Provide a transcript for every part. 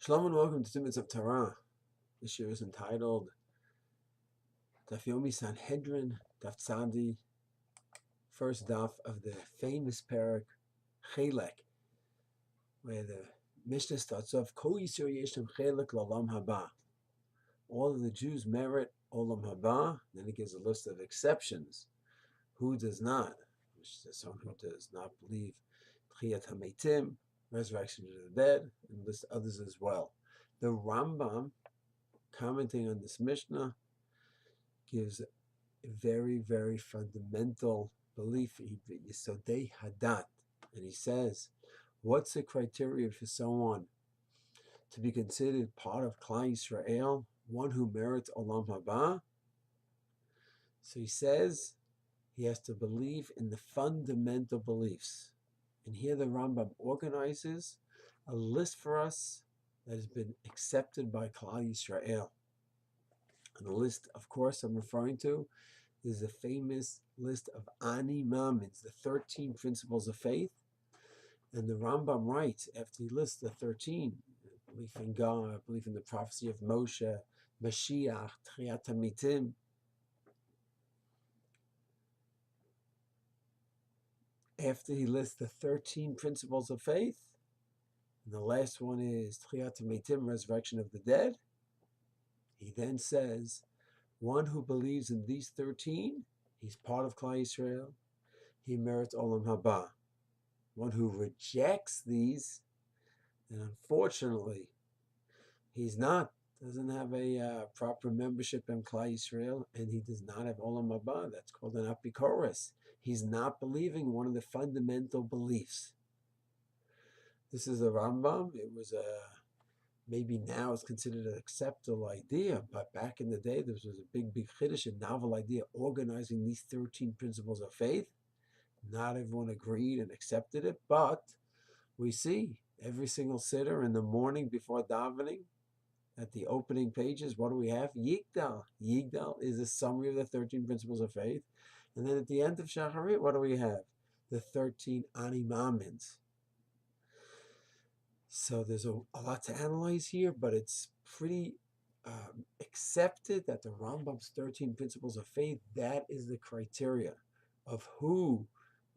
Shalom and welcome to Students of Torah. This year is entitled Daf Yomi Sanhedrin, Daf Tzadi, first daf of the famous parak Chelek, where the Mishnah starts off, Kol Yisrael Yeshem Chelek Olam Haba. All of the Jews merit Olam Haba. Then it gives a list of exceptions. Who does not? Which is someone who does not believe Tchiyat HaMeitim, resurrection of the dead, and lists others as well. The Rambam, commenting on this Mishnah, gives a very, very fundamental belief, Yesodei Hadat. And he says, what's the criteria for someone to be considered part of Klal Yisrael, one who merits Olam Haba? So he says he has to believe in the fundamental beliefs. And here the Rambam organizes a list for us that has been accepted by Klal Yisrael. And the list, of course, I'm referring to is the famous list of Ani Mamins, the 13 principles of faith. And the Rambam writes, after he lists the 13, belief in God, belief in the prophecy of Moshe, Mashiach, Tchiyat HaMeitim, after he lists the 13 principles of faith, and the last one is Tchiyat HaMeitim, resurrection of the dead, he then says, one who believes in these 13, he's part of Klal Yisrael, he merits Olam Haba. One who rejects these, then unfortunately, doesn't have a proper membership in Klal Yisrael, and he does not have Olam Haba. That's called an apikoros. He's not believing one of the fundamental beliefs. This is a Rambam. It was maybe now it's considered an acceptable idea, but back in the day, there was a big chiddush, a novel idea, organizing these 13 principles of faith. Not everyone agreed and accepted it, but we see every single sitter in the morning before davening, at the opening pages, what do we have? Yigdal. Yigdal is a summary of the 13 principles of faith. And then at the end of Shacharit, what do we have? The 13 Ani Mamins. So there's a lot to analyze here, but it's pretty accepted that the Rambam's 13 principles of faith, that is the criteria of who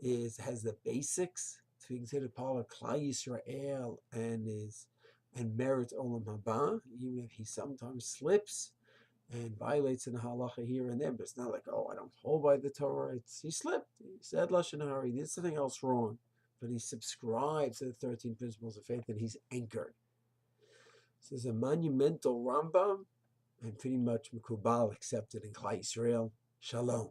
has the basics to be considered part of Klal Yisrael and merits Olam Haba, even if he sometimes slips and violates in the halacha here and there. But it's not like, oh, I don't hold by the Torah. He slipped. He said Lashon Hara. He did something else wrong. But he subscribes to the 13 principles of faith and he's anchored. So it's a monumental Rambam and pretty much Mekubal accepted in Klal Yisrael. Shalom.